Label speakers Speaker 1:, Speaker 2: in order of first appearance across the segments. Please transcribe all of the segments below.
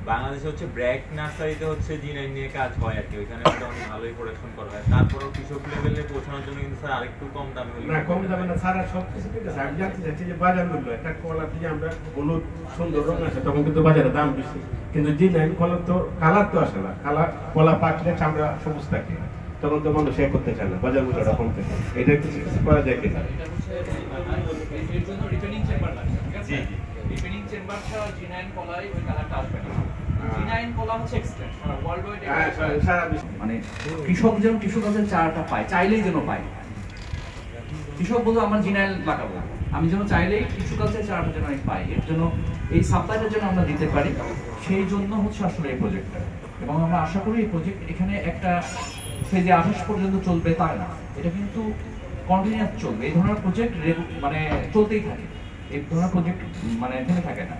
Speaker 1: বাংলাদেশে হচ্ছে ব্র্যাক নার্সারিতে হচ্ছে জিনাইন নিয়ে কাজ হয় আর কি, ওইখানে মোটামুটি ভালোই প্রোডাকশন করা হয়। তারপরেও কৃষক লেভেলে পৌঁছানোর জন্য কিন্তু স্যার আরেকটু কম দামে হলে
Speaker 2: না, কম দামে না স্যার, সব কিছু ঠিক আছে। আমি জানতে চাচ্ছি যে বাজার মূল্য একটা কলা দিয়ে আমরা হলুদ সুন্দর রং আছে, তখন কিন্তু বাজারে দাম বেশি, কিন্তু জিনাইন কলার তো কালার তো আসে না, কলা পাকলে চামড়া সবুজ থাকে, তখন তো মানুষ এ করতে চায় না, বাজার মূল্যটা কমতে চায়। এটা কিছু করা যায় কিনা?
Speaker 3: রিপেনিং চেম্বার ছাড়া জিনাইন কলাই ওই কালারটা আসবে না। জিনাইন কলা হচ্ছে এক্সটেন্ট ওয়ার্ল্ড ওয়াইড, মানে কৃষক যেন কৃষকের চারাটা পায়, চাইলেই যেন পায়। কৃষক বলতে আমার জিনাইন লাগাবো, আমি যেন চাইলেই কৃষকের চারাটা যেন আমি পাই, এর জন্য এই সাপ্লাইটা যেন আমরা দিতে পারি, সেই জন্য হচ্ছে আসলে এই প্রজেক্টটা। এবং আমরা আশা করি এই প্রজেক্ট এখানে একটা ফেজে 28 পর্যন্ত চলবে তা না, এটা কিন্তু কন্টিনিউয়াস চলবে। এই ধরনের প্রজেক্ট মানে চলতেই থাকে, এই ধরনের প্রজেক্ট মানে থেমে থাকে না।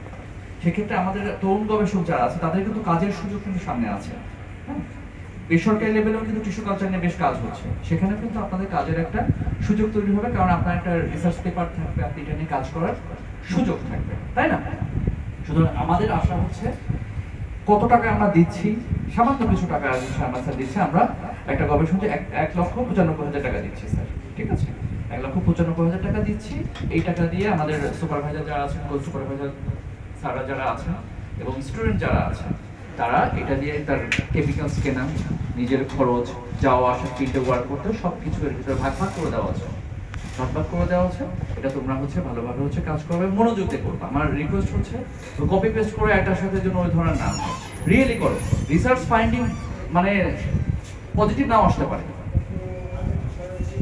Speaker 3: সেক্ষেত্রে আমাদের তরুণ গবেষক যারা আছে তাদের কিন্তু কাজের সুযোগ কিন্তু সামনে আছে। হ্যাঁ, বেসরকারি লেভেলেও কিন্তু টিস্যু কালচার নিয়ে বেশ কাজ হচ্ছে, সেখানে কিন্তু আপনাদের কাজের একটা সুযোগ তৈরি হবে, কারণ আপনার একটা রিসার্চ পেপার থাকবে, আপনি এটা নিয়ে কাজ করার সুযোগ থাকবে, তাই না? সুতরাং আমাদের আশা হচ্ছে কত টাকা আমরা দিচ্ছি, সামান্য কিছু টাকা আমরা স্যার দিচ্ছি, আমরা একটা গবেষণাতে 1,95,000 টাকা দিচ্ছি স্যার, ঠিক আছে? 1,95,000 টাকা দিচ্ছি। এই টাকা দিয়ে আমাদের সুপারভাইজার যারা আছেন, কোর্স সুপারভাইজার স্যাররা যারা আছেন এবং স্টুডেন্ট যারা আছেন, তারা এটা দিয়ে তার কেমিক্যালস কেনা, নিজের খরচ, যাওয়া আসা, ফিল্ডে ওয়ার্ক করতে সব কিছু এর ভিতরে ভাগ ভাগ করে দেওয়া আছে, ভাগ করে দেওয়া আছে। এটা তোমরা হচ্ছে ভালোভাবে হচ্ছে কাজ করবে, মনোযোগ দিয়ে করবে। আমার রিকোয়েস্ট হচ্ছে কপি পেস্ট করে একটার সাথে যেন ওই ধরনের না হয়, রিয়েলি করো। রিসার্চ ফাইন্ডিং মানে পজিটিভ নাও আসতে পারে,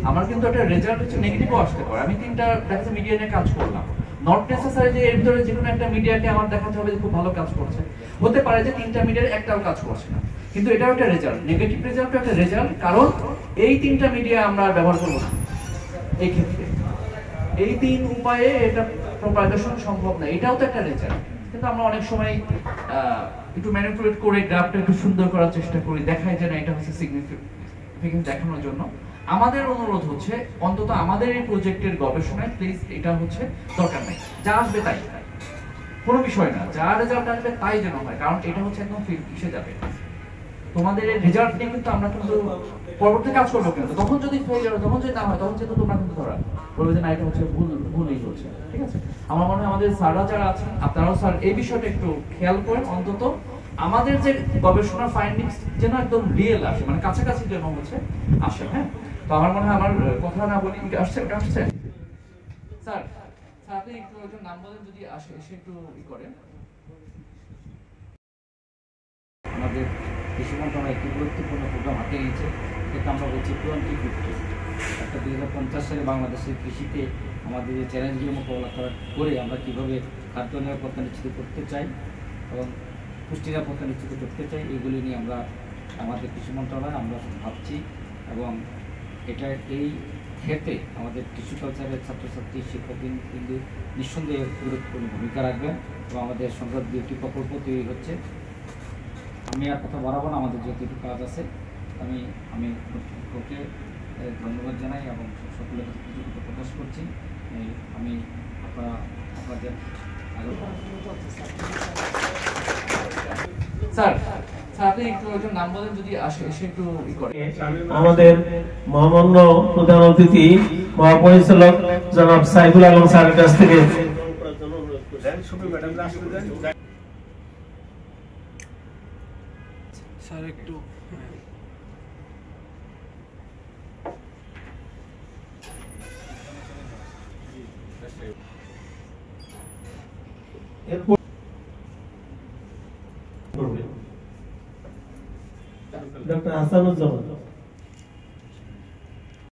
Speaker 3: আমার কিন্তু একটা রেজাল্ট হচ্ছে নেগেটিভও আসতে পারে। আমি 3টা দেখা মিডিয়া নিয়ে কাজ করলাম, নট নেসেসারি যে এর ভিতরে যে কোনো একটা মিডিয়াকে আমার দেখাতে হবে যে খুব ভালো কাজ করছে, হতে পারে যে 3টা মিডিয়ার একটাও কাজ করছে না, কিন্তু এটাও একটা রেজাল্ট, নেগেটিভ রেজাল্ট একটা রেজাল্ট, কারণ এই 3টা মিডিয়া আমরা ব্যবহার করব না। এই ক্ষেত্রে এই 3 উপায়ে এটা প্রপাগেশন সম্ভব না, এটাও তো একটা রেজাল্ট। কিন্তু আমরা অনেক সময় একটু ম্যানিপুলেট করে গ্রাফটা একটু সুন্দর করার চেষ্টা করি, দেখাই যে না এটা হচ্ছে সিগনিফিকেন্স দেখানোর জন্য। আমাদের অনুরোধ হচ্ছে অন্তত আমাদের এই প্রজেক্টের গবেষণায় প্লিজ এটা হচ্ছে দরকার নাই, যা আসবে তাই, কোনো বিষয় না, যা রেজাল্ট আসবে তাই যেন হয়, কারণ এটা হচ্ছে একদম ফিসে যাবে। তোমাদের এই রেজাল্ট নিয়ে কিন্তু আমরা কিন্তু পরবর্তী কাজ করবো, কিন্তু তখন যদি ফেলিয়ার হয়, তখন যদি না হয়, তখন কিন্তু তোমরা কিন্তু ধরা বলবে যে না এটা হচ্ছে ভুলই হচ্ছে, ঠিক আছে? আমার মনে হয় আমাদের স্যাররা যারা আছেন, আপনারাও স্যার এই বিষয়টা একটু খেয়াল করেন, অন্তত আমাদের যে গবেষণা ফাইন্ডিংস যেন একদম রিয়েল আসে, মানে কাছাকাছি যেন হচ্ছে আসে। হ্যাঁ, তো আমার মনে হয় আমার কথা না বলি আসছে, ওটা আসছে স্যার। আপনি একটু একজন নাম বলেন যদি আসে, এসে একটু ই করেন।
Speaker 4: আমাদের কৃষি মন্ত্রণালয় একটি গুরুত্বপূর্ণ প্রোগ্রাম হাতে নিয়েছে, যেটা আমরা বলছি 2050, একটা 2050 সালে বাংলাদেশের কৃষিতে আমাদের যে চ্যালেঞ্জগুলো মোকাবেলা করে আমরা কীভাবে খাদ্য নিরাপত্তা নিশ্চিত করতে চাই এবং পুষ্টি নিরাপত্তা নিশ্চিত করতে চাই, এগুলি নিয়ে আমরা আমাদের কৃষি মন্ত্রণালয় আমরা ভাবছি। এবং এটা এই ক্ষেত্রে আমাদের টিস্যু কালচারের ছাত্রছাত্রী শিক্ষকদিন কিন্তু নিঃসন্দেহে গুরুত্বপূর্ণ ভূমিকা রাখবেন এবং আমাদের সংসদ বিউটি প্রকল্প তৈরি হচ্ছে। আমি আর কথা বাড়াবো না, আমাদের যেহেতু কাজ আছে, আমি কর্তৃপক্ষকে ধন্যবাদ জানাই এবং সকলের কাছে কৃতজ্ঞতা প্রকাশ করছি। আমি আপনাদের
Speaker 3: স্যার আপনি একটু একজন নাম বলেন যদি আসে, এসে একটু ই করে।
Speaker 5: আমাদের মহামান্য প্রধান অতিথি মহাপরিচালক জনাব সাইফুল আলম স্যারের কাছ থেকে
Speaker 6: স্যার একটু
Speaker 5: ডক্টর হাসানুজ্জামান।